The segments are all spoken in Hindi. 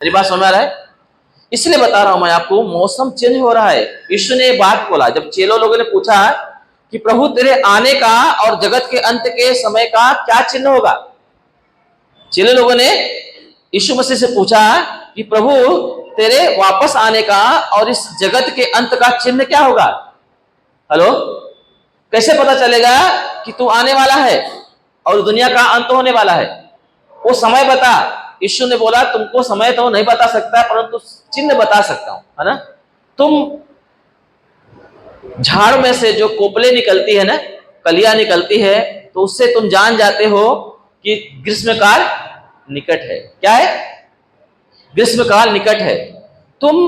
मेरी बात समझ आ रहा है? इसलिए बता रहा हूं मैं आपको, मौसम चेंज हो रहा है। यीशु ने बात बोला, जब चेलों लोगों ने पूछा कि प्रभु तेरे आने का और जगत के अंत के समय का क्या चिन्ह होगा। चेले लोगों ने यीशु मसीह से पूछा कि प्रभु तेरे वापस आने का और इस जगत के अंत का चिन्ह क्या होगा। हेलो, कैसे पता चलेगा कि तू आने वाला है और दुनिया का अंत होने वाला है? वो समय बता। यीशु ने बोला तुमको समय तो नहीं बता सकता, परंतु चिन्ह बता सकता हूं, है ना। तुम झाड़ में से जो कोपले निकलती है ना, कलियां निकलती है, तो उससे तुम जान जाते हो कि ग्रीष्मकाल निकट है। क्या है? ग्रीष्मकाल निकट है। तुम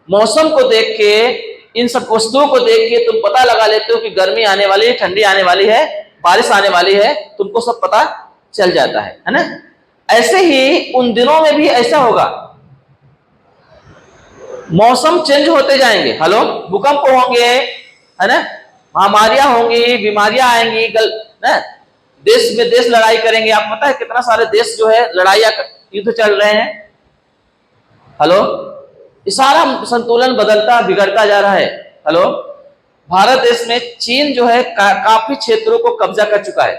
मौसम को देख के, इन सब वस्तुओं को देख के तुम पता लगा लेते हो कि गर्मी आने वाली है, ठंडी आने वाली है, बारिश आने वाली है, तुमको सब पता चल जाता है ना। ऐसे ही उन दिनों में भी ऐसा होगा, मौसम चेंज होते जाएंगे। हेलो, भूकंप होंगे, है ना, महामारियां होंगी, बीमारियां आएंगी, ना, देश में देश लड़ाई करेंगे। आप पता है कितना सारे देश जो है लड़ाइयां, युद्ध चल रहे हैं। हेलो, ये सारा संतुलन बदलता बिगड़ता जा रहा है। हेलो, भारत देश में चीन जो है काफी क्षेत्रों को कब्जा कर चुका है।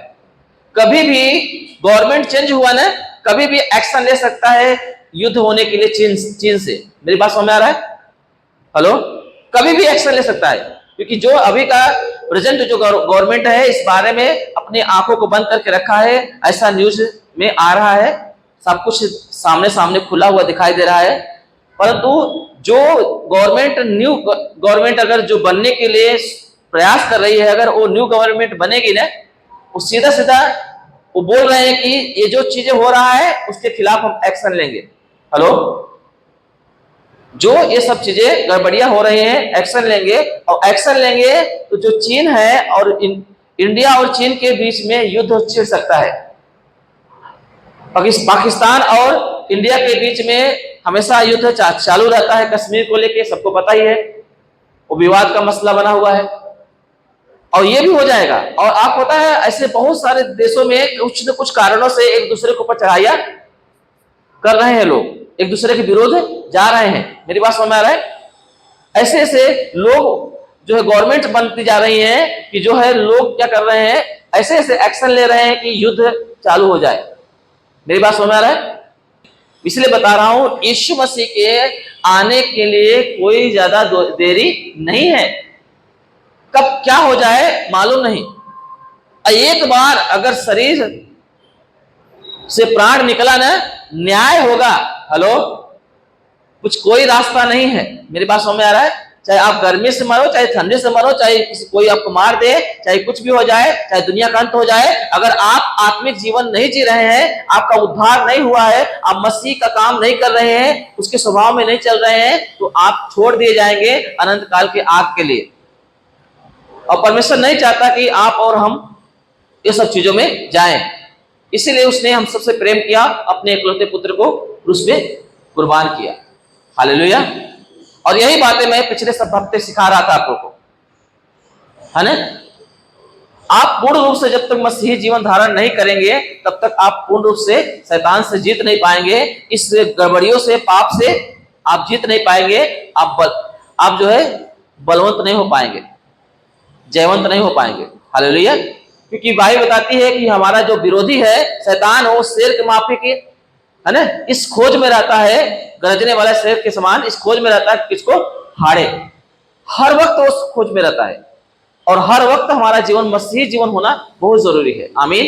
कभी भी गवर्नमेंट चेंज हुआ ना, कभी भी एक्शन ले सकता है युद्ध होने के लिए चीन से। मेरी बात समझ में आ रहा है? हेलो, कभी भी एक्शन ले सकता है, क्योंकि जो अभी का प्रेजेंट जो गवर्नमेंट है इस बारे में अपनी आंखों को बंद करके रखा है। ऐसा न्यूज में आ रहा है, सब कुछ सामने सामने खुला हुआ दिखाई दे रहा है। परंतु जो गवर्नमेंट, न्यू गवर्नमेंट अगर जो बनने के लिए प्रयास कर रही है, अगर वो न्यू गवर्नमेंट बनेगी ना, वो सीधा सीधा वो बोल रहे हैं कि ये जो चीजें हो रहा है उसके खिलाफ हम एक्शन लेंगे। हेलो, जो ये सब चीजें गड़बड़ियां हो रही हैं एक्शन लेंगे, और एक्शन लेंगे तो जो चीन है और इंडिया और चीन के बीच में युद्ध छिड़ सकता है। पाकिस्तान और इंडिया के बीच में हमेशा युद्ध चालू रहता है। कश्मीर को लेके सबको पता ही है, वो विवाद का मसला बना हुआ है, और ये भी हो जाएगा। और आप पता है ऐसे बहुत सारे देशों में कुछ न कुछ कारणों से एक दूसरे के ऊपर चढ़ाइयां कर रहे हैं, लोग एक दूसरे के विरोध जा रहे हैं। मेरी बात समझ में आ रहा है? ऐसे ऐसे लोग जो है गवर्नमेंट बनती जा रही है कि जो है लोग क्या कर रहे हैं, ऐसे ऐसे एक्शन ले रहे हैं कि युद्ध चालू हो जाए। मेरी बात समझ में आ रहा है? इसलिए बता रहा हूं, यीशु मसीह के आने के लिए कोई ज्यादा देरी नहीं है। कब क्या हो जाए मालूम नहीं। एक बार अगर शरीर से प्राण निकला ना, न्याय होगा। हेलो, कुछ कोई रास्ता नहीं है। मेरी बात समझ में आ रहा है? चाहे आप गर्मी से मरो, चाहे ठंडी से मरो, चाहे कोई आपको मार दे, चाहे कुछ भी हो जाए, चाहे दुनिया का अंत हो जाए, अगर आप आत्मिक जीवन नहीं जी रहे हैं, आपका उद्धार नहीं हुआ है, आप मसीह का काम नहीं कर रहे हैं, उसके स्वभाव में नहीं चल रहे हैं, तो आप छोड़ दिए जाएंगे अनंत काल के आग के लिए। और परमेश्वर नहीं चाहता कि आप और हम ये सब चीजों में जाएं। इसीलिए उसने हम सबसे प्रेम किया, अपने इकलौते पुत्र को क्रूस में कुर्बान किया। हालेलुया। और यही बातें मैं पिछले सब हफ्ते सिखा रहा था आप लोगों को, है ना। आप पूर्ण रूप से जब तक मसीही जीवन धारण नहीं करेंगे, तब तक आप पूर्ण रूप से शैतान से जीत नहीं पाएंगे। इस गड़बड़ियों से, पाप से आप जीत नहीं पाएंगे। आप जो है बलवंत नहीं हो पाएंगे, जयवंत नहीं हो पाएंगे। हालेलुया। क्योंकि बाइबल बताती है कि हमारा जो विरोधी है शैतान, वो शेर के माफी की, है ना, इस खोज में रहता है, गरजने वाला शेर के समान इस खोज में रहता है किसको हारे। हर वक्त उस खोज में रहता है, और हर वक्त हमारा जीवन मसीही जीवन होना बहुत जरूरी है। आमीन।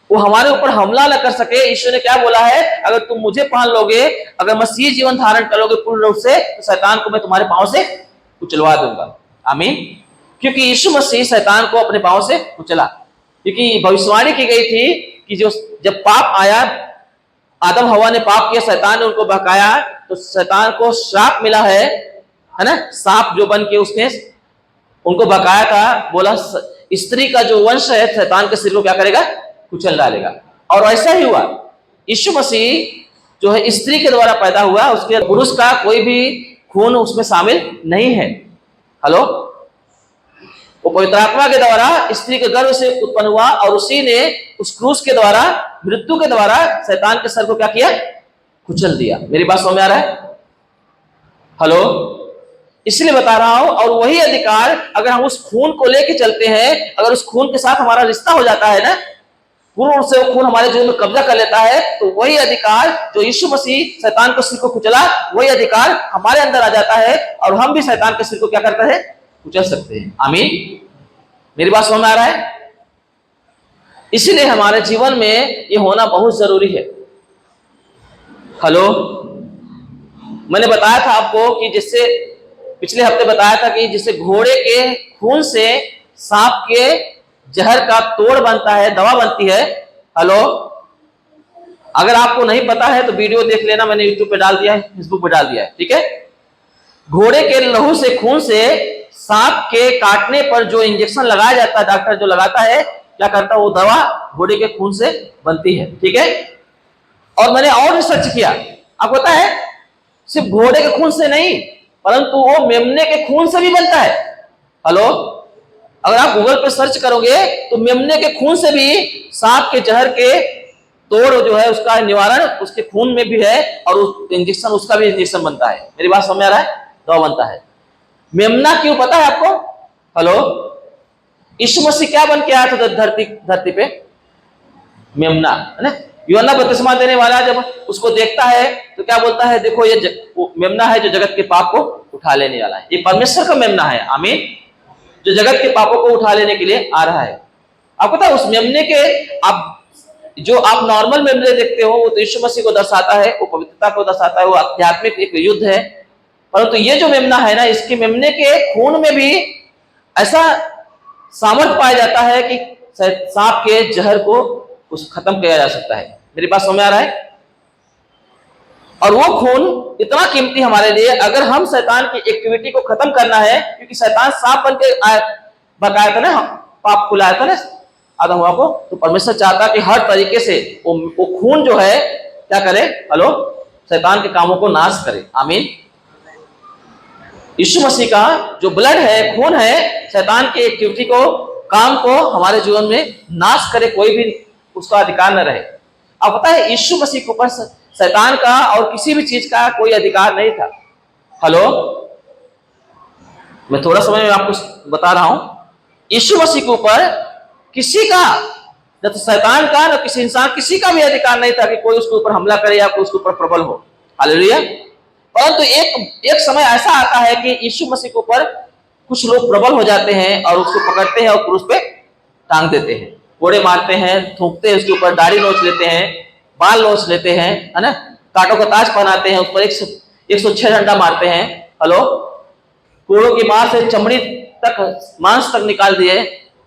वो हमारे ऊपर हमला न कर सके। यीशु ने क्या बोला है, अगर तुम मुझे पान लोगे, अगर मसीही जीवन धारण करोगे पूर्ण रूप से, तो शैतान को मैं तुम्हारे पांव से कुचलवा दूंगा। आमीन। क्योंकि यीशु मसीह शैतान को अपने पांव से कुचला, क्योंकि भविष्यवाणी की गई थी कि जो जब पाप आया, आदम हवा ने पाप किया, शैतान ने उनको बहकाया, तो शैतान को श्राप मिला है ना। सांप जो बन के उसने उनको बहकाया था, बोला स्त्री का जो वंश है शैतान के सिर को क्या करेगा, कुचल डालेगा। और ऐसा ही हुआ। यीशु मसीह जो है स्त्री के द्वारा पैदा हुआ, उसके पुरुष का कोई भी खून उसमें शामिल नहीं है। हेलो, वो पवित्र आत्मा के द्वारा स्त्री के गर्भ से उत्पन्न हुआ, और उसी ने उस क्रूस के द्वारा, मृत्यु के द्वारा शैतान के सर को क्या किया, कुचल दिया। मेरी बात समझ में आ रहा है? हेलो, इसलिए बता रहा हूं। और वही अधिकार अगर हम उस खून को लेके चलते हैं, अगर उस खून के साथ हमारा रिश्ता हो जाता है ना, पूर्ण रूप से वो खून हमारे जीवन में कब्जा कर लेता है, तो वही अधिकार जो यीशु मसीह शैतान के सिर को कुचला, वही अधिकार हमारे अंदर आ जाता है और हम भी शैतान के सिर को क्या करते हैं? कुचल सकते हैं। आमीन। मेरी बात समझ में आ रहा है? इसलिए हमारे जीवन में ये होना बहुत जरूरी है। हेलो, मैंने बताया था आपको कि जिससे पिछले हफ्ते बताया था कि जिससे घोड़े के खून से सांप के जहर का तोड़ बनता है, दवा बनती है। हेलो, अगर आपको नहीं पता है तो वीडियो देख लेना, मैंने यूट्यूब पे डाल दिया है, फेसबुक पे डाल दिया है, ठीक है। घोड़े के लहू से, खून से सांप के काटने पर जो इंजेक्शन लगाया जाता है, डॉक्टर जो लगाता है, क्या करता है? वो दवा घोड़े के खून से बनती है, ठीक है। और मैंने और रिसर्च किया, आपको पता है सिर्फ घोड़े के खून से नहीं, परंतु वो मेमने के खून से भी बनता है। हेलो, अगर आप गूगल पे सर्च करोगे तो मेमने के खून से भी सांप के जहर के तोड़ जो है उसका निवारण उसके खून में भी है, और उस इंजेक्शन, उसका भी इंजेक्शन बनता है। मेरी बात समझ में आ रहा है? दवा बनता है। मेमना क्यों पता है आपको? हेलो, यीशु मसीह क्या बन के आया था धरती पे? मेमना, है ना। यूहन्ना बपतिस्मा देने वाला जब उसको देखता है तो क्या बोलता है? देखो ये मेमना है जो जगत के पाप को उठा लेने वाला है। ये परमेश्वर का मेमना है, आमीन, जो जगत के पापों को उठा लेने के लिए आ रहा है। आपको पता है उस मेमने के, आप जो आप नॉर्मल मेमने देखते हो वो तो यीशु मसीह को दर्शाता है, वो पवित्रता को दर्शाता है, वो आध्यात्मिक एक युद्ध है। परंतु ये जो मेमना है ना, इसके मेमने के खून में भी ऐसा सामर्थ्य पाया जाता है कि सांप के जहर को उस खत्म किया जा सकता है। मेरी बात समझ में आ रहा है? और वो खून इतना कीमती हमारे लिए, अगर हम शैतान की एक्टिविटी को खत्म करना है, क्योंकि शैतान सांप बन के बताया था ना, पाप खुलाया था ना आदम हवा को, तो परमेश्वर चाहता कि हर तरीके से वो खून जो है क्या करे? हेलो, शैतान के कामों को नाश करे। आमीन। यीशु मसीह का जो ब्लड है, खून है, शैतान की एक्टिविटी को, काम को हमारे जीवन में नाश करे, कोई भी उसका अधिकार न रहे। अब पता है यीशु मसीह के ऊपर शैतान का और किसी भी चीज का कोई अधिकार नहीं था। हेलो, मैं थोड़ा समय में आपको बता रहा हूं, यीशु मसीह के ऊपर किसी का, न तो शैतान का, न किसी इंसान, किसी का भी अधिकार नहीं था कि कोई उसके ऊपर हमला करे या कोई उसके ऊपर प्रबल हो। हालेलुया। परंतु एक समय ऐसा आता है कि यीशु मसीह के ऊपर कुछ लोग प्रबल हो जाते हैं और उसको पकड़ते हैं और क्रूस पे टांग देते हैं, कोड़े मारते हैं, थूकते हैं उसके ऊपर, दाढ़ी नोच लेते हैं, बाल नोच लेते हैं, है ना, कांटों का ताज पहनाते हैं, उस पर 106 डंडा मारते हैं। हेलो, कोड़ों की मार से चमड़ी तक, मांस तक निकाल दिए,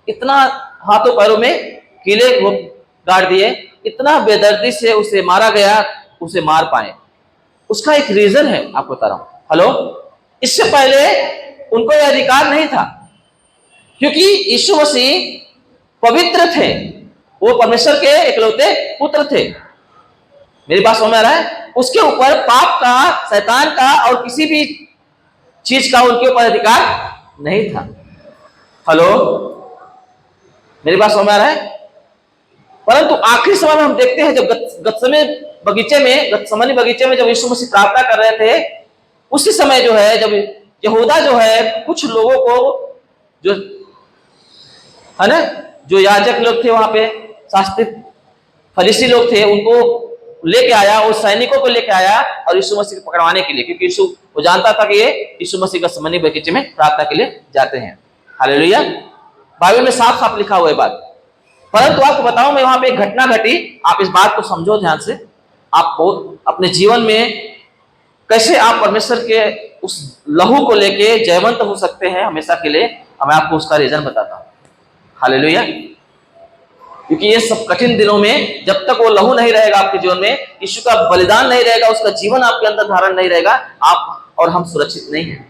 इतना हाथों पैरों में कीले गाड़ दिए, इतना बेदर्दी से उसे मारा गया, उसे मार पाए। उसका एक रीजन है, आपको बता रहा हूं। हेलो, इससे पहले उनको यह अधिकार नहीं था, क्योंकि यीशु मसीह पवित्र थे, वो परमेश्वर के इकलौते पुत्र थे। मेरी बात समझ में आ रहा है? उसके ऊपर पाप का, शैतान का और किसी भी चीज का उनके ऊपर अधिकार नहीं था। हेलो, मेरी बात समझ में आ रहा है? परंतु आखिरी समय में हम देखते हैं, जब गत्समनी बगीचे में जब यीशु मसीह प्रार्थना कर रहे थे, उसी समय जो है, जब यहूदा जो है कुछ लोगों को, जो है ना, जो याजक लोग थे वहां पे, शास्त्री फरीसी लोग थे, उनको लेके आया, उस सैनिकों को लेके आया और यीशु मसीह को पकड़वाने के लिए, क्योंकि यीशु वो जानता था कि ये यीशु मसीह गत्समनी बगीचे में प्रार्थना के लिए जाते हैं। हालेलुया। बाइबल में साफ साफ लिखा हुआ है बात। परंतु आपको बताऊं, मैं वहां पे एक घटना घटी, आप इस बात को समझो ध्यान से। आपको अपने जीवन में कैसे आप परमेश्वर के उस लहू को लेके जयवंत हो सकते हैं हमेशा के लिए, मैं आपको उसका रीजन बताता हूं। हालेलुया। क्योंकि ये सब कठिन दिनों में जब तक वो लहू नहीं रहेगा आपके जीवन में, यीशु का बलिदान नहीं रहेगा, उसका जीवन आपके अंदर धारण नहीं रहेगा, आप और हम सुरक्षित नहीं है।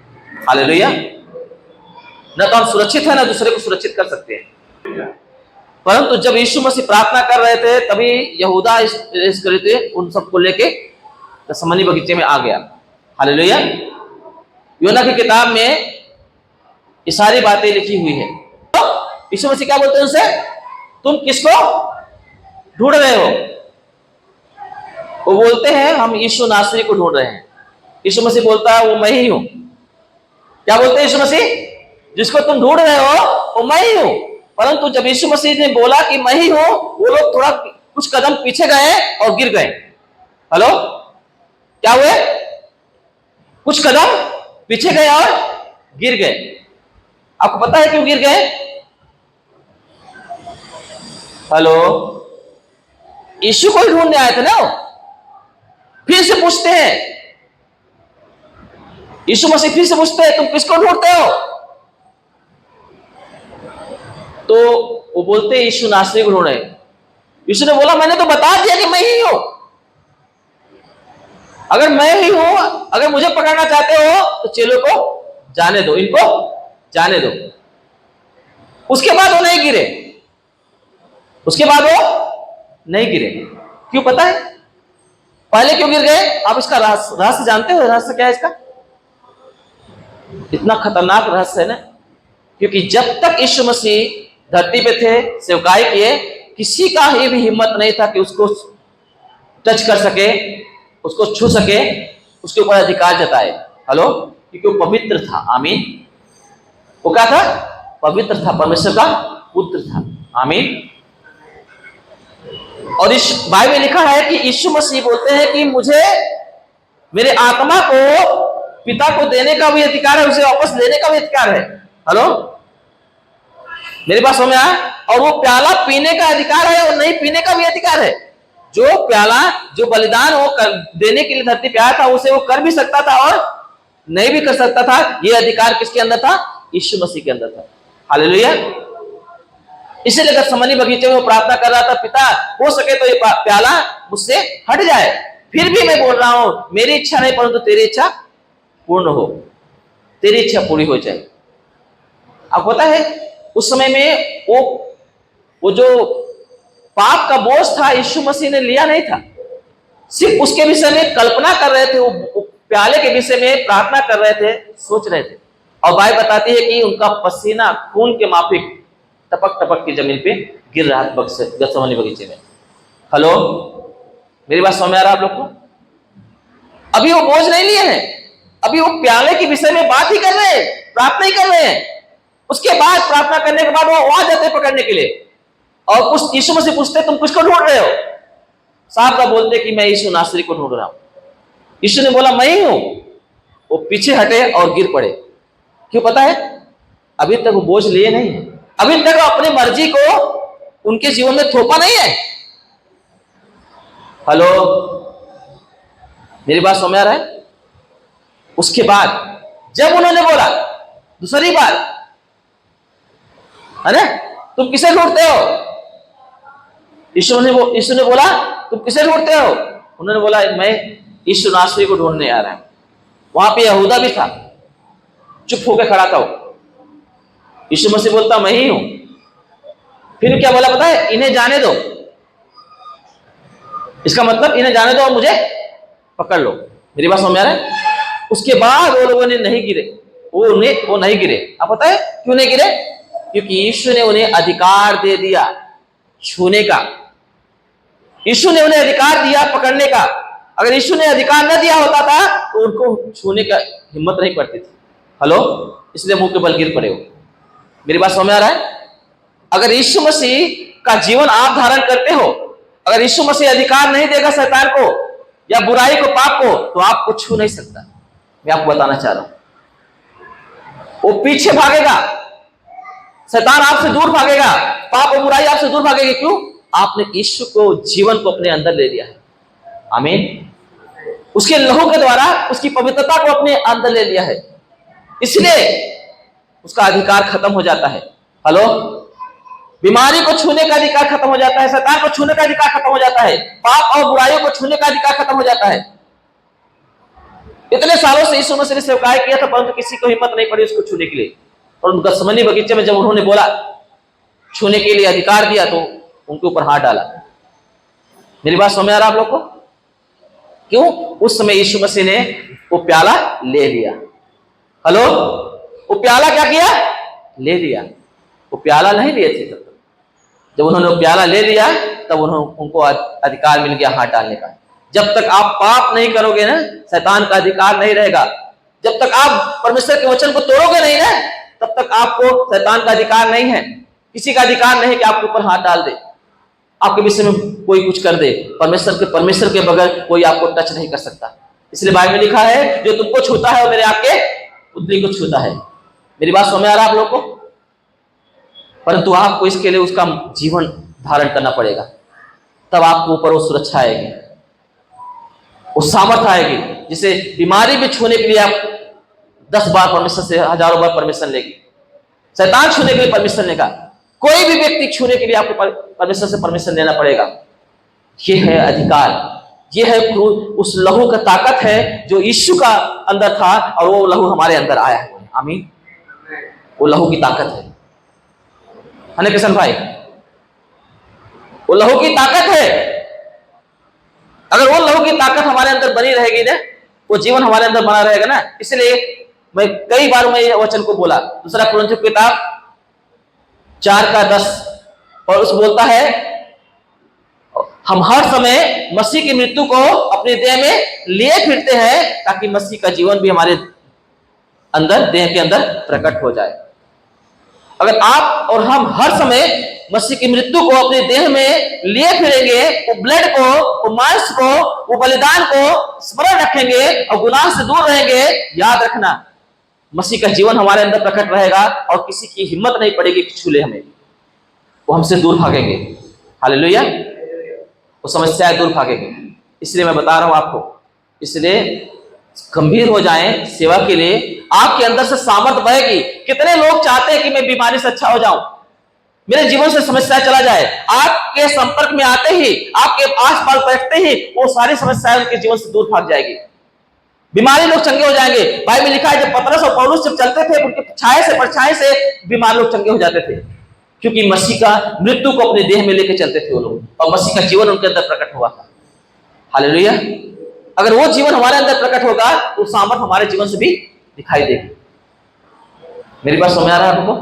हालेलुया। न तो हम सुरक्षित है, न दूसरे को सुरक्षित कर सकते हैं। परंतु जब यीशु मसीह प्रार्थना कर रहे थे, तभी यहूदा इस्करियोती उन सबको लेके गत्समनी बगीचे में आ गया। हालेलुया। यूहन्ना की किताब में ये सारी बातें लिखी हुई है। तो यीशु मसीह क्या बोलते हैं उनसे? तुम किसको ढूंढ रहे हो? वो बोलते हैं हम यीशु नासरी को ढूंढ रहे हैं। यीशु मसीह बोलता है वो मैं ही हूं। क्या बोलते हैं यीशु मसीह? जिसको तुम ढूंढ रहे हो वो मैं ही हूं। परंतु जब यीशु मसीह ने बोला कि मैं ही हूं, वो लोग थोड़ा कुछ कदम पीछे गए और गिर गए। हेलो, क्या हुए? कुछ कदम पीछे गए और गिर गए। आपको पता है क्यों गिर गए? हेलो, यीशु को ही ढूंढने आए थे ना। फिर से पूछते हैं, यीशु मसीह फिर से पूछते हैं तुम किसको ढूंढते हो? तो वो बोलते हैं यीशु नासरी को ढूंढ रहे। यीशु ने बोला मैंने तो बता दिया कि मैं ही हूं। अगर मैं ही हूं, अगर मुझे पकड़ना चाहते हो तो चेलों को जाने दो, इनको जाने दो। उसके बाद वो नहीं गिरे, उसके बाद वो नहीं गिरे। क्यों पता है? पहले क्यों गिर गए? आप इसका रहस्य जानते हो? रहस्य क्या है इसका? इतना खतरनाक रहस्य है ना, क्योंकि जब तक यीशु मसीह धरती पे थे, सेवकाई किए, किसी का ही भी हिम्मत नहीं था कि उसको टच कर सके, उसको छू सके, उसके ऊपर अधिकार जताए। हेलो, क्योंकि वो पवित्र था। आमीन। वो क्या था? पवित्र था, परमेश्वर का पुत्र था। आमीन। और इस बाइबल में लिखा है कि यीशु मसीह बोलते हैं कि मुझे मेरे आत्मा को पिता को देने का भी अधिकार है, उसे वापस लेने का भी अधिकार है। हेलो, मेरी बात समझ में आया? और वो प्याला पीने का अधिकार है और नहीं पीने का भी अधिकार है। जो प्याला, जो बलिदान वो देने के लिए धरती पे आया था, उसे वो कर भी सकता था और नहीं भी कर सकता था। ये अधिकार किसके अंदर था? यीशु मसीह के अंदर था। हालेलुया। इसीलिए गत्सेमनी बगीचे में वो प्रार्थना कर रहा था, पिता हो सके तो ये प्याला मुझसे हट जाए, फिर भी मैं बोल रहा हूं मेरी इच्छा नहीं परंतु तेरी इच्छा पूर्ण हो, तेरी इच्छा पूरी हो जाए। आपको पता है उस समय में वो जो पाप का बोझ था यीशु मसीह ने लिया नहीं था। सिर्फ उसके विषय में कल्पना कर रहे थे, वो प्याले के विषय में प्रार्थना कर रहे थे, सोच रहे थे। और बाइबल बताती है कि उनका पसीना खून के माफिक टपक टपक की जमीन पे गिर रहा था गत्सेमनी बगीचे में। हेलो, मेरी बात समझ में आ रहा है आप लोग को? अभी वो बोझ नहीं लिए हैं, अभी वो प्याले के विषय में बात ही कर रहे हैं, प्रार्थना ही कर रहे हैं। उसके बाद प्रार्थना करने के बाद वो आ जाते पकड़ने के लिए और कुछ यीशु मसीह पूछते तुम किसको ढूंढ रहे हो? साहब का बोलते कि मैं यीशु नासरी को ढूंढ रहा हूं। यीशु ने बोला मैं ही हूं। वो पीछे हटे और गिर पड़े। क्यों पता है? अभी तक वो बोझ लिए नहीं है, अभी तक अपनी मर्जी को उनके जीवन में थोपा नहीं है। हेलो, मेरी बात समझ आ रहा है? उसके बाद जब उन्होंने बोला दूसरी बार, है ना, तुम किसे ढूंढते हो? यीशु ने बोला तुम किसे ढूंढते हो? उन्होंने बोला मैं यीशु नासरी को ढूंढने आ रहा हूं। वहां पे यहूदा भी था, चुप होकर खड़ा था। यीशु मसीह बोलता मैं ही हूं। फिर क्या बोला पता है? इन्हें जाने दो। इसका मतलब इन्हें जाने दो और मुझे पकड़ लो। मेरी बात समझ आ रहा है? उसके बाद वो लोगों ने नहीं गिरे, वो नहीं गिरे। आप पता है क्यों नहीं गिरे? क्योंकि यीशु ने उन्हें अधिकार दे दिया छूने का। यीशु ने उन्हें अधिकार दिया पकड़ने का। अगर यीशु ने अधिकार न दिया होता था तो उनको छूने का हिम्मत नहीं पड़ती थी। हेलो, इसलिए मुंह के बल गिर पड़े हो। मेरी बात समझ में आ रहा है? अगर यीशु मसीह का जीवन आप धारण करते हो, अगर यीशु मसीह अधिकार नहीं देगा शैतान को या बुराई को, पाप को, तो आपको छू नहीं सकता। मैं आपको बताना चाह रहा हूं, वो पीछे भागेगा, शैतान आपसे दूर भागेगा, पाप और बुराई आपसे दूर भागेगी। क्यों? आपने यीशु को, जीवन को अपने अंदर ले लिया है। आमीन। उसके लहू के द्वारा उसकी पवित्रता को अपने अंदर ले लिया है, इसलिए उसका अधिकार खत्म हो जाता है। हेलो, बीमारी को छूने का अधिकार खत्म हो जाता है, शैतान को छूने का अधिकार खत्म हो जाता है, पाप और बुराइयों को छूने का अधिकार खत्म हो जाता है। इतने सालों से यीशु मसीह ने सेवकाई किया था परंतु किसी को हिम्मत नहीं पड़ी उसको छूने के लिए। और गत्सेमनी बगीचे में जब उन्होंने बोला, छूने के लिए अधिकार दिया, तो उनके ऊपर हाथ डाला। मेरी बात समझ आ रहा है आप लोग को? क्यों? उस समय यीशु मसीह ने वो प्याला ले लिया। हेलो, वो प्याला क्या किया? ले लिया। वो प्याला नहीं लिए थे तब तक। जब उन्होंने वो प्याला ले लिया तब उनको अधिकार मिल गया हाथ डालने का। जब तक आप पाप नहीं करोगे ना, शैतान का अधिकार नहीं रहेगा। जब तक आप परमेश्वर के वचन को तोड़ोगे नहीं ना, तब तक आपको शैतान का अधिकार नहीं है। किसी का अधिकार नहीं कि आपके ऊपर हाथ डाल दे, आपके विषय में कोई कुछ कर दे। परमेश्वर के बगैर कोई आपको टच नहीं कर सकता। इसलिए बाइबल में लिखा है, जो तुमको छूता है वो मेरे आके उंगली को छूता है। मेरी बात समझ आ रहा है आप लोग को? परंतु आपको इसके लिए उसका जीवन धारण करना पड़ेगा, तब आपको ऊपर वो सुरक्षा आएगी, वो सामर्थ आएगी, जिसे बीमारी में छूने के लिए आप 10 बार परमिशन से, हजारों बार परमिशन लेगी। शैतान छूने के लिए परमिशन लेगा, कोई भी व्यक्ति छूने के लिए आपको परमेश्वर से परमिशन लेना पड़ेगा। ये है अधिकार, ये है उस लहू का ताकत है जो यीशु का अंदर था और वो लहू हमारे अंदर आया है। आमीन। वो लहू की ताकत है ना किशन भाई? वो लहू की ताकत है। अगर वो लहू की ताकत हमारे अंदर बनी रहेगी ना, वो जीवन हमारे अंदर बना रहेगा ना। इसलिए मैं कई बार मैं ये वचन को बोला, दूसरा कुरिन्थियों की किताब 4:10 और उस बोलता है, हम हर समय मसीह की मृत्यु को अपने देह में लिए फिरते हैं ताकि मसीह का जीवन भी हमारे अंदर, देह के अंदर प्रकट हो जाए। अगर आप और हम हर समय मसीह की मृत्यु को अपने देह में लिए फिरेंगे, वो ब्लड को, वो मांस को, वो बलिदान को स्मरण रखेंगे और गुनाह से दूर रहेंगे, याद रखना मसीह का जीवन हमारे अंदर प्रकट रहेगा और किसी की हिम्मत नहीं पड़ेगी कि छू ले हमें, वो हमसे दूर भागेंगे। हालेलुया। वो समस्याएं दूर भागेंगे। इसलिए मैं बता रहा हूं आपको, इसलिए गंभीर हो जाएं सेवा के लिए, आपके अंदर से सामर्थ बहेगी। कितने लोग चाहते हैं कि मैं बीमारी से अच्छा हो जाऊं, मेरे जीवन से समस्या चला जाए। आपके संपर्क में आते ही, आपके आस पास बैठते ही वो सारी समस्याएं उनके जीवन से दूर भाग जाएगी, बीमारी लोग चंगे हो जाएंगे। बाइबल में लिखा है, जब पतरस और पौलुस जब चलते थे, उनके छाये से परछाई से बीमार लोग चंगे हो जाते थे, क्योंकि मसीह का मृत्यु को अपने देह में लेकर चलते थे वो लोग, और मसीह का जीवन उनके अंदर प्रकट हुआ था। हालेलुया। अगर वो जीवन हमारे अंदर प्रकट होगा तो सामर्थ हमारे जीवन से भी दिखाई देगी। मेरी बात समझ आ रहा है आपको?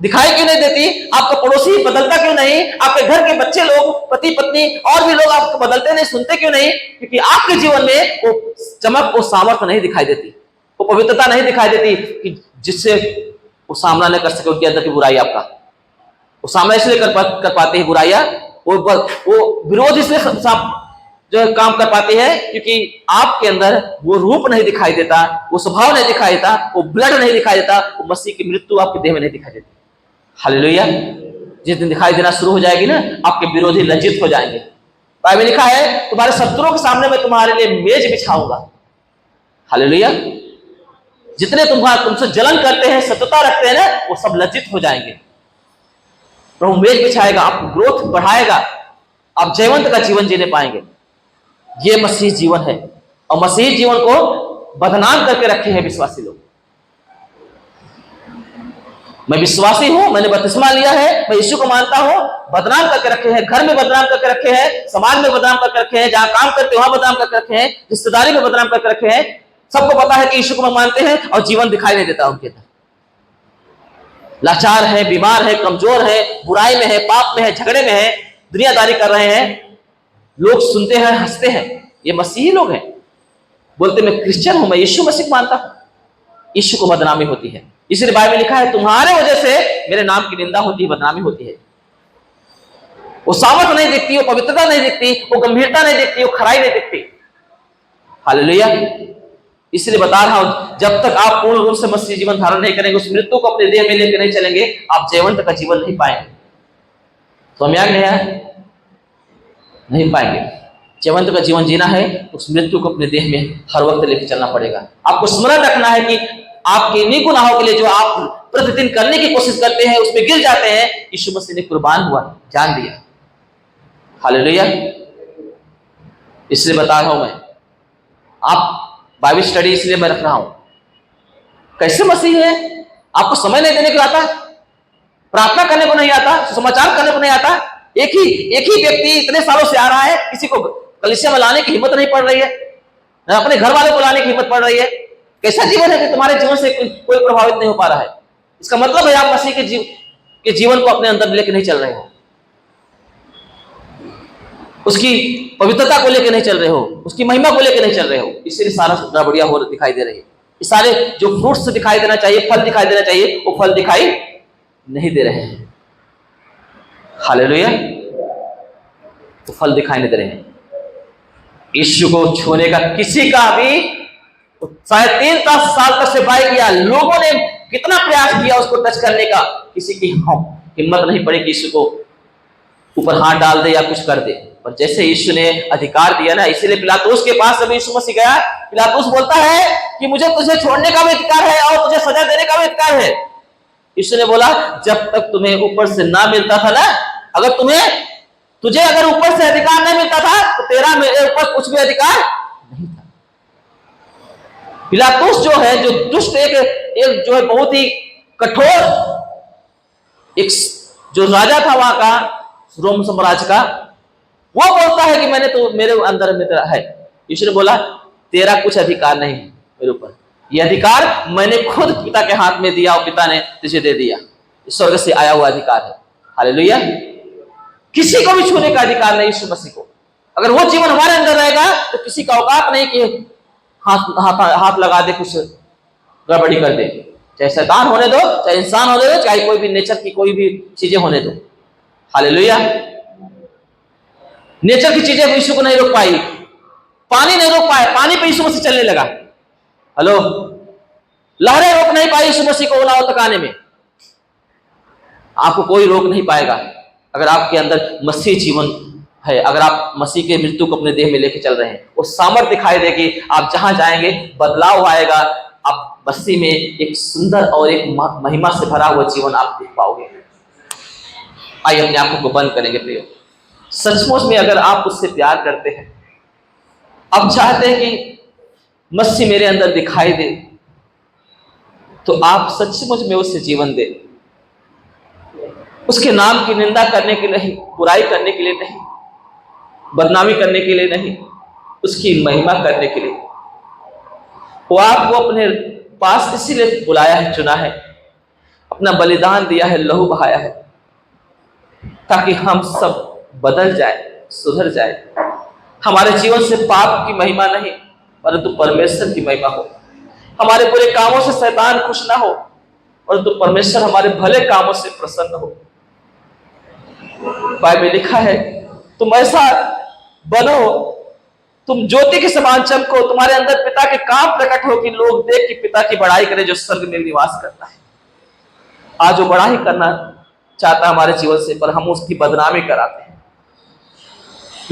दिखाई क्यों नहीं देती? आपका पड़ोसी बदलता क्यों नहीं? आपके घर के बच्चे लोग, पति पत्नी और भी लोग आपको बदलते नहीं, सुनते क्यों नहीं? क्योंकि आपके जीवन में वो चमक, वो सामर्थ्य नहीं दिखाई देती, वो पवित्रता नहीं दिखाई देती कि जिससे वो सामना न कर सके उनके अंदर की बुराई। आपका वो सामना इसलिए कर पाते हैं बुराइयां, वो विरोध इसलिए जो है काम कर पाते हैं क्योंकि आपके अंदर वो रूप नहीं दिखाई देता, वो स्वभाव नहीं दिखाई देता, वो ब्लड नहीं दिखाई देता, वो मसीह की मृत्यु आपके देह में नहीं दिखाई देती। हालेलुया। जिस दिन दिखाई देना शुरू हो जाएगी ना, आपके विरोधी लज्जित हो जाएंगे। बाइबल में लिखा है, तुम्हारे शत्रुओं के सामने मैं तुम्हारे लिए मेज बिछाऊंगा। हालेलुया। जितने तुमसे जलन करते हैं, शत्रुता रखते हैं ना, वो सब लज्जित हो जाएंगे। प्रभु मेज बिछाएगा, आपको ग्रोथ बढ़ाएगा, आप जयवंत का जीवन जीने पाएंगे। ये मसीह जीवन है, और मसीह जीवन को बदनाम करके रखे हैं विश्वासी लोग। मैं विश्वासी हूं, मैंने बपतिस्मा लिया है, मैं यीशु को मानता हूं, बदनाम करके रखे हैं, घर में बदनाम करके रखे हैं, समाज में बदनाम करके रखे हैं, जहां काम करते वहां बदनाम करके रखे हैं, रिश्तेदारी में बदनाम करके रखे हैं। सबको पता है कि यीशु को मानते हैं और जीवन दिखाई नहीं देता उनके अंदर। लाचार है, बीमार है, कमजोर है, बुराई में है, पाप में है, झगड़े में है, दुनियादारी कर रहे हैं। लोग सुनते हैं, हंसते हैं, ये मसीही लोग हैं, बोलते मैं क्रिश्चियन हूं, मैं यीशु मसीह मानता हूं। यीशु को बदनामी होती है। इसलिए बाइबल में लिखा है, तुम्हारे वजह से मेरे नाम की निंदा होती है, बदनामी होती है। वो सामर्थ नहीं दिखती, वो पवित्रता नहीं दिखती, वो गंभीरता नहीं दिखती, वो खराई नहीं दिखती। हालेलुया। इसलिए बता रहा हूं, जब तक आप पूर्ण रूप से मसीह जीवन धारण नहीं करेंगे, उस मृत्यु को अपने देह में लेकर नहीं चलेंगे, आप जयवंत का जीवन नहीं पाएंगे। समझ आ गया? नहीं पाएंगे। जयवंत का जीवन जीना है, उस मृत्यु को अपने देह में हर वक्त लेकर चलना पड़ेगा। आपको स्मरण रखना है कि आपके इन्हीं गुनाहों के लिए जो आप प्रतिदिन करने की कोशिश करते हैं, उसमें गिर जाते हैं, यीशु मसीह ने कुर्बान हुआ, जान दिया। हालेलुया। इसलिए बता रहा हूं मैं, आप बाइबल स्टडी इसलिए मैं रख रहा हूं। कैसे मसीह है? आपको समय नहीं देने को आता, प्रार्थना करने को नहीं आता, सुसमाचार करने को नहीं आता। एक ही व्यक्ति इतने सालों से आ रहा है, किसी को कलीसिया में लाने की हिम्मत नहीं पड़ रही है, अपने घर वालों को लाने की हिम्मत पड़ रही है। कैसा जीवन है कि तुम्हारे जीवन से कोई प्रभावित नहीं हो पा रहा है? इसका मतलब है आप मसीह के जीवन को अपने अंदर लेकर नहीं चल रहे हो। उसकी पवित्रता को लेकर नहीं चल रहे हो, उसकी महिमा को लेकर नहीं चल रहे हो, इसलिए सारा गड़बड़िया हो दिखाई दे रही है। ये सारे जो फ्रूट्स दिखाई देना चाहिए, फल दिखाई देना चाहिए, वो फल दिखाई नहीं दे रहे हैं। हालेलुया। तो फल दिखाई नहीं दे रहे हैं। यीशु को छूने का किसी का भी 3.5 साल तक से बाय किया, लोगों ने कितना प्रयास किया उसको टच करने का, किसी की हिम्मत नहीं पड़ी कि यीशु को ऊपर हाथ डाल दे या कुछ कर दे। पर जैसे यीशु ने अधिकार दिया ना, इसीलिए पिलातुस के पास जब यीशु मसीह गया, पिलातुस बोलता है कि मुझे तुझे छोड़ने का भी अधिकार है और तुझे सजा देने का भी अधिकार है। यीशु ने बोला, जब तक तुम्हें ऊपर से ना मिलता था ना, अगर तुझे अगर ऊपर से अधिकार नहीं मिलता था तो तेरा मेरे ऊपर कुछ भी अधिकार नहीं था। पिलातुस जो है, जो दुष्ट एक जो है बहुत ही कठोर एक जो राजा था वहां का, रोम साम्राज्य का, वो बोलता है कि मैंने तो मेरे अंदर में है। यीशु ने बोला, तेरा कुछ अधिकार नहीं है मेरे ऊपर, ये अधिकार मैंने खुद पिता के हाथ में दिया और पिता ने तुझे दे दिया। स्वर्ग से आया हुआ अधिकार है। हालेलुया। किसी को भी छूने का अधिकार नहीं यीशु मसीह को। अगर वो जीवन हमारे अंदर रहेगा तो किसी का औकात नहीं कि हाथ लगा दे, कुछ गड़बड़ी कर दे। चाहे शैतान होने दो, चाहे इंसान होने दो, चाहे कोई भी नेचर की कोई भी चीजें होने दो। हालेलुया। नेचर की चीजें यीशु को नहीं रोक पाई, पानी नहीं रोक पाए, पानी पे यीशु मसीह चलने लगा। हेलो, लहरें रोक नहीं पाई यीशु मसीह को ओलाओ तक आने में। आपको कोई रोक नहीं पाएगा अगर आपके अंदर मसीह जीवन है, अगर आप मसीह के मृत्यु को अपने देह में लेके चल रहे हैं। वो सामर्थ दिखाई देगी, आप जहां जाएंगे बदलाव आएगा, आप मसीह में एक सुंदर और एक महिमा से भरा हुआ जीवन आप देख पाओगे। आइए अपने आंखों को बंद करेंगे प्रियो। सचमुच में अगर आप उससे प्यार करते हैं, आप चाहते हैं कि मसीह मेरे अंदर दिखाई दे, तो आप सचमुच में उससे जीवन दे। उसके नाम की निंदा करने के लिए नहीं, बुराई करने के लिए नहीं, बदनामी करने के लिए नहीं, उसकी महिमा करने के लिए। वो आपको अपने पास इसीलिए बुलाया है, चुना है, अपना बलिदान दिया है, लहू बहाया है, ताकि हम सब बदल जाए, सुधर जाए। हमारे जीवन से पाप की महिमा नहीं, परंतु परमेश्वर की महिमा हो। हमारे बुरे कामों से शैतान खुश ना हो, परंतु परमेश्वर हमारे भले कामों से प्रसन्न हो। बाइबल में लिखा है, तुम ऐसा बनो, तुम ज्योति के समान चमको, तुम्हारे अंदर पिता के काम प्रकट हो कि लोग देख के पिता की बड़ाई करें जो स्वर्ग में निवास करता है। आज वो बड़ाई करना चाहता है हमारे जीवन से, पर हम उसकी बदनामी कराते हैं।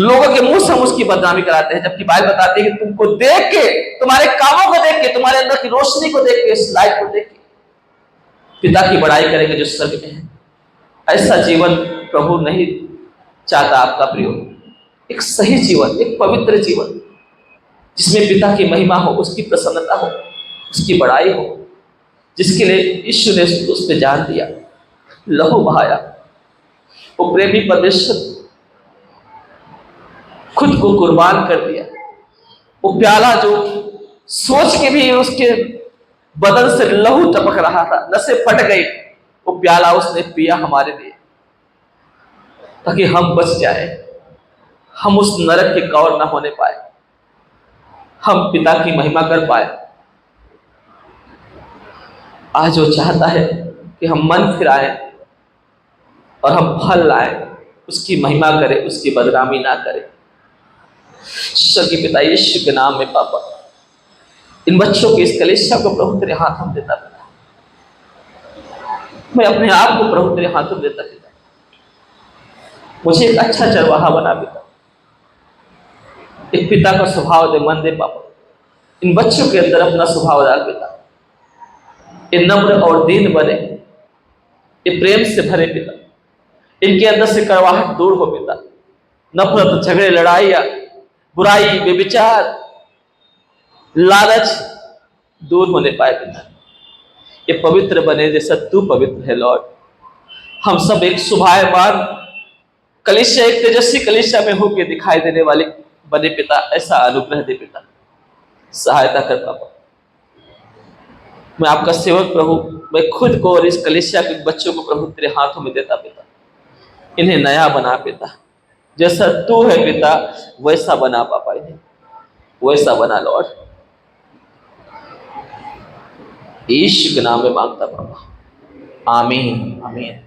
लोगों के मुंह से हम उसकी बदनामी कराते हैं, जबकि बाइबल बताती है कि तुमको देख के, तुम्हारे कामों को देख के, तुम्हारे अंदर की रोशनी को देख के, इस लाइट को देख के पिता की बड़ाई करेंगे जो स्वर्ग में है। ऐसा जीवन प्रभु नहीं चाहता आपका प्रियो। एक सही जीवन, एक पवित्र जीवन, जिसमें पिता की महिमा हो, उसकी प्रसन्नता हो, उसकी बड़ाई हो, जिसके लिए यीशु ने उस पर जान दिया, लहू बहाया। वो प्रेमी परमेश्वर खुद को कुर्बान कर दिया। वो प्याला जो सोच के भी उसके बदन से लहू टपक रहा था, नसें फट गई, वो प्याला उसने पिया हमारे लिए, ताकि हम बच जाए, हम उस नरक के कौर न होने पाए, हम पिता की महिमा कर पाए। आज वो चाहता है कि हम मन फिराएं और हम फल लाएं, उसकी महिमा करें, उसकी बदनामी ना करें। स्वर्गीय पिता यीशु के नाम में पापा, इन बच्चों की इस कलीसिया को प्रभु तेरे हाथों में देता पिता। मैं अपने आप को प्रभु तेरे हाथों में देता पिता। मुझे एक अच्छा चरवाहा बना पिता, एक पिता का स्वभाव दे, मन दे पापा। इन बच्चों के अंदर अपना स्वभाव डाल पिता, ये नम्र और दीन बने, ये प्रेम से भरे पिता, इनके अंदर से कड़वाहट दूर हो पिता, नफरत, झगड़े, लड़ाइयाँ, बुराई, बेविचार, लालच दूर होने पाए पिता। ये पवित्र बने जैसा तू पवित्र है लॉर्ड। हम सब एक सुभायमान कलीसिया, एक तेजस्वी कलीसिया में होकर दिखाई देने वाले बने पिता। ऐसा अनुग्रह दे पिता, सहायता कर पापा। मैं आपका सेवक प्रभु, मैं खुद को और इस कलीसिया के बच्चों को प्रभु तेरे हाथों में देता पिता। इन्हें नया बना पिता, जैसा तू है पिता वैसा बना पापा इन्हें, वैसा बना लॉर्ड। यीशु के नाम में मांगता पापा, आमीन आमीन।